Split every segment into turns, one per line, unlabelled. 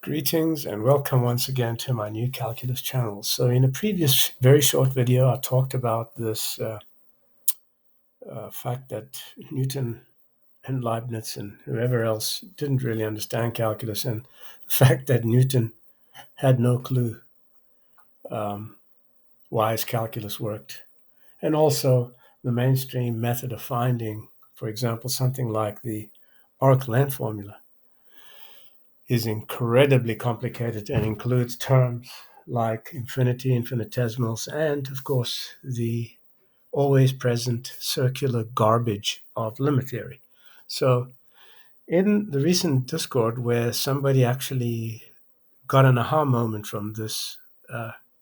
Greetings and welcome once again to my new calculus channel. So in a previous very short video, I talked about this fact that Newton and Leibniz and whoever else didn't really understand calculus, and the fact that Newton had no clue why his calculus worked. And also the mainstream method of finding, for example, something like the arc length formula is incredibly complicated and includes terms like infinity, infinitesimals, and of course the always present circular garbage of limit theory. So, in the recent Discord, where somebody actually got an aha moment from this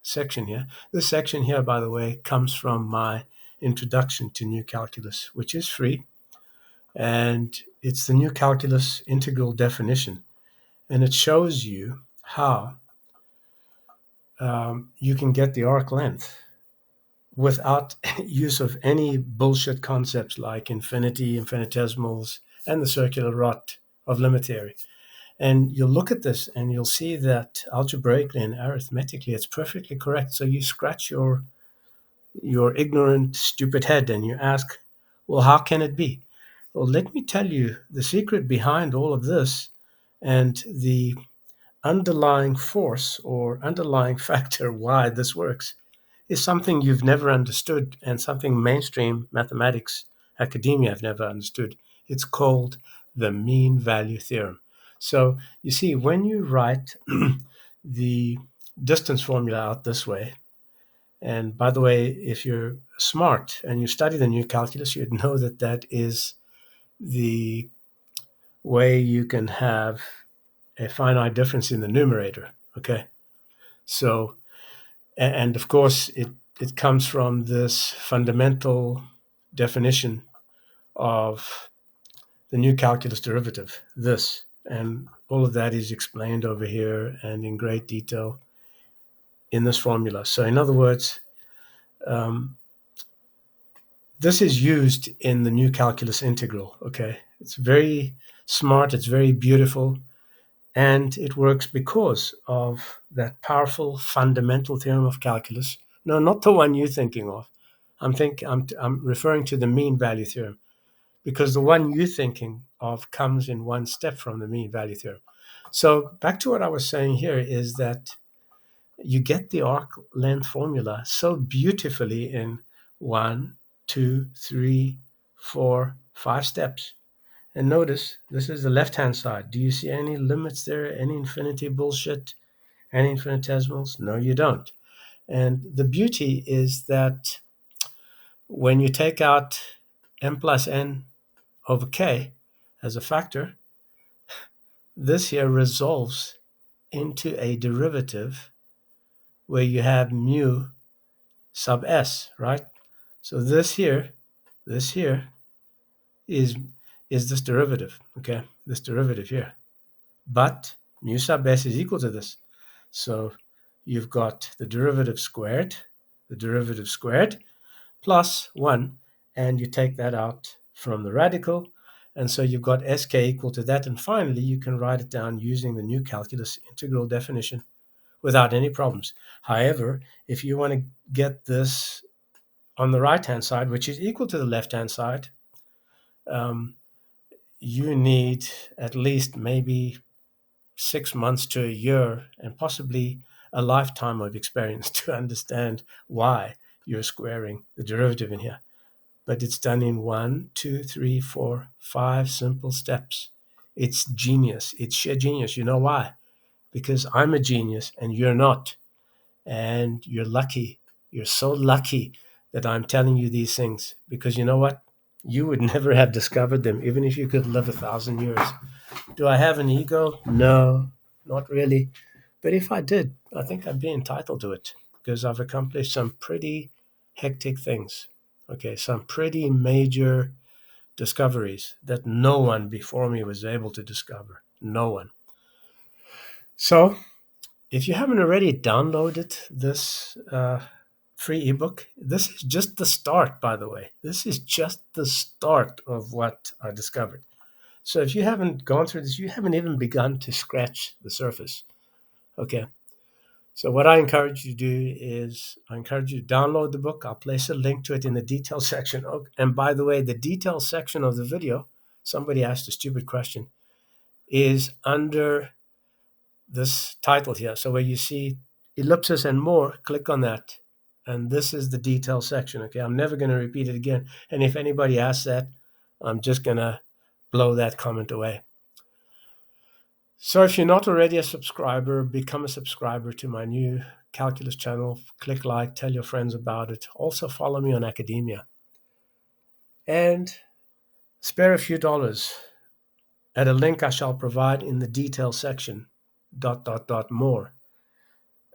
section here, this section here, by the way, comes from my introduction to New Calculus, which is free, and it's the New Calculus integral definition, and it shows you how you can get the arc length without use of any bullshit concepts like infinity, infinitesimals, and the circular rot of limit theory. And you'll look at this and you'll see that algebraically and arithmetically it's perfectly correct. So you scratch your ignorant, stupid head and you ask, well, how can it be? Well, let me tell you the secret behind all of this and the underlying force or underlying factor why this works is something you've never understood and something mainstream mathematics academia have never understood. It's called the mean value theorem. So you see, when you write the distance formula out this way, and by the way, if you're smart and you study the new calculus, you'd know that that is the way you can have a finite difference in the numerator. Okay. So, and of course, it comes from this fundamental definition of the new calculus derivative, this. And all of that is explained over here and in great detail in this formula. So, in other words, um, this is used in the new calculus integral. Okay. It's very smart, it's very beautiful, and it works because of that powerful fundamental theorem of calculus. No, not the one you're thinking of. I'm referring to the mean value theorem because the one you're thinking of comes in one step from the mean value theorem. So back to what I was saying here is that you get the arc length formula so beautifully in 1, 2, 3, 4, 5 steps. And notice this is the left-hand side. Do you see any limits there? Any infinity bullshit? Any infinitesimals? No, you don't. And the beauty is that when you take out m plus n over k as a factor, this here resolves into a derivative where you have mu sub s, right? So this here is this derivative, okay? This derivative here. But mu sub s is equal to this. So you've got the derivative squared, plus 1, and you take that out from the radical, and so you've got sk equal to that, and finally you can write it down using the new calculus integral definition without any problems. However, if you want to get this on the right-hand side, which is equal to the left-hand side, you need at least maybe 6 months to a year and possibly a lifetime of experience to understand why you're squaring the derivative in here. But it's done in 1, 2, 3, 4, 5 simple steps. It's genius. It's sheer genius. You know why? Because I'm a genius and you're not. And you're lucky. You're so lucky that I'm telling you these things because you know what? You would never have discovered them, even if you could live 1,000 years. Do I have an ego? No, not really. But if I did, I think I'd be entitled to it because I've accomplished some pretty hectic things. Okay, some pretty major discoveries that no one before me was able to discover. No one. So, if you haven't already downloaded this free ebook, this is just the start, by the way. This is just the start of what I discovered. So if you haven't gone through this, you haven't even begun to scratch the surface. Okay. So what I encourage you to do is I encourage you to download the book. I'll place a link to it in the details section. Oh, and by the way, the details section of the video, somebody asked a stupid question, is under this title here. So where you see ellipsis and more, click on that. And this is the detail section. Okay, I'm never going to repeat it again. And if anybody asks that, I'm just going to blow that comment away. So if you're not already a subscriber, become a subscriber to my new calculus channel. Click like, tell your friends about it. Also follow me on academia. And spare a few dollars at a link I shall provide in the detail section, ... more.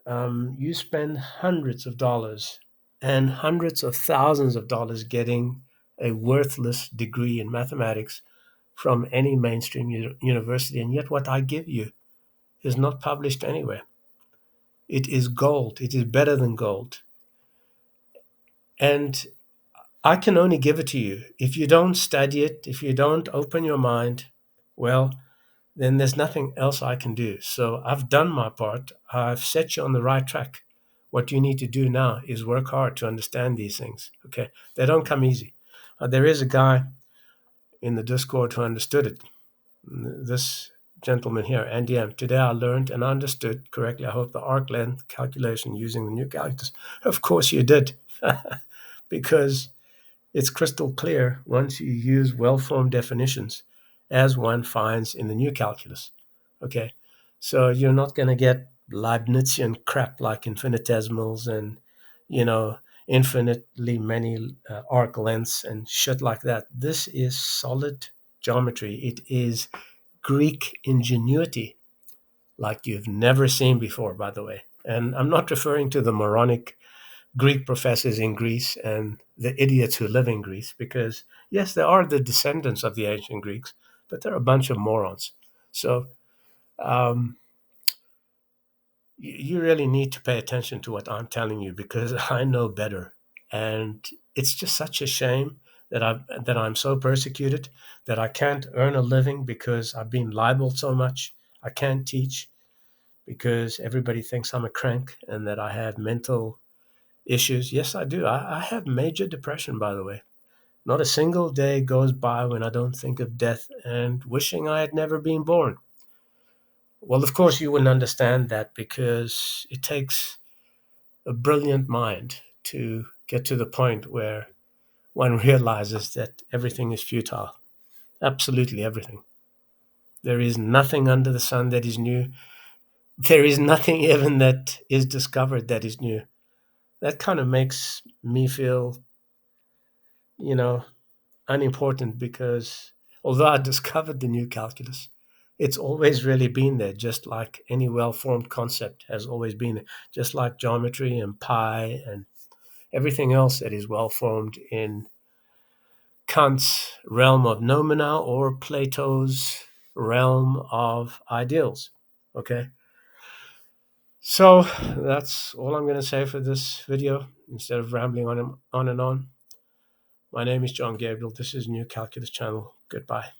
You spend hundreds of dollars and hundreds of thousands of dollars getting a worthless degree in mathematics from any mainstream university, and yet what I give you is not published anywhere. It is gold. It is better than gold. And I can only give it to you. If you don't study it, if you don't open your mind, well, then there's nothing else I can do. So I've done my part. I've set you on the right track. What you need to do now is work hard to understand these things. Okay. They don't come easy. There is a guy in the Discord who understood it. This gentleman here, Andy M. Today I learned and understood correctly. I hope the arc length calculation using the new calculus. Of course you did, because it's crystal clear once you use well-formed definitions as one finds in the new calculus. Okay, so you're not going to get Leibnizian crap like infinitesimals and, infinitely many arc lengths and shit like that. This is solid geometry. It is Greek ingenuity like you've never seen before, by the way. And I'm not referring to the moronic Greek professors in Greece and the idiots who live in Greece, because, yes, they are the descendants of the ancient Greeks, but they're a bunch of morons. So um, you really need to pay attention to what I'm telling you, because I know better. And it's just such a shame that I'm so persecuted that I can't earn a living because I've been libeled so much. I can't teach because everybody thinks I'm a crank and that I have mental issues. Yes, I do. I have major depression, by the way. Not a single day goes by when I don't think of death and wishing I had never been born. Well, of course, you wouldn't understand that because it takes a brilliant mind to get to the point where one realizes that everything is futile. Absolutely everything. There is nothing under the sun that is new. There is nothing even that is discovered that is new. That kind of makes me feel, you know, unimportant, because although I discovered the new calculus, it's always really been there, just like any well-formed concept has always been there, just like geometry and pi and everything else that is well-formed in Kant's realm of noumena or Plato's realm of ideals. Okay. So that's all I'm going to say for this video, instead of rambling on and on. My name is John Gabriel. This is New Calculus Channel. Goodbye.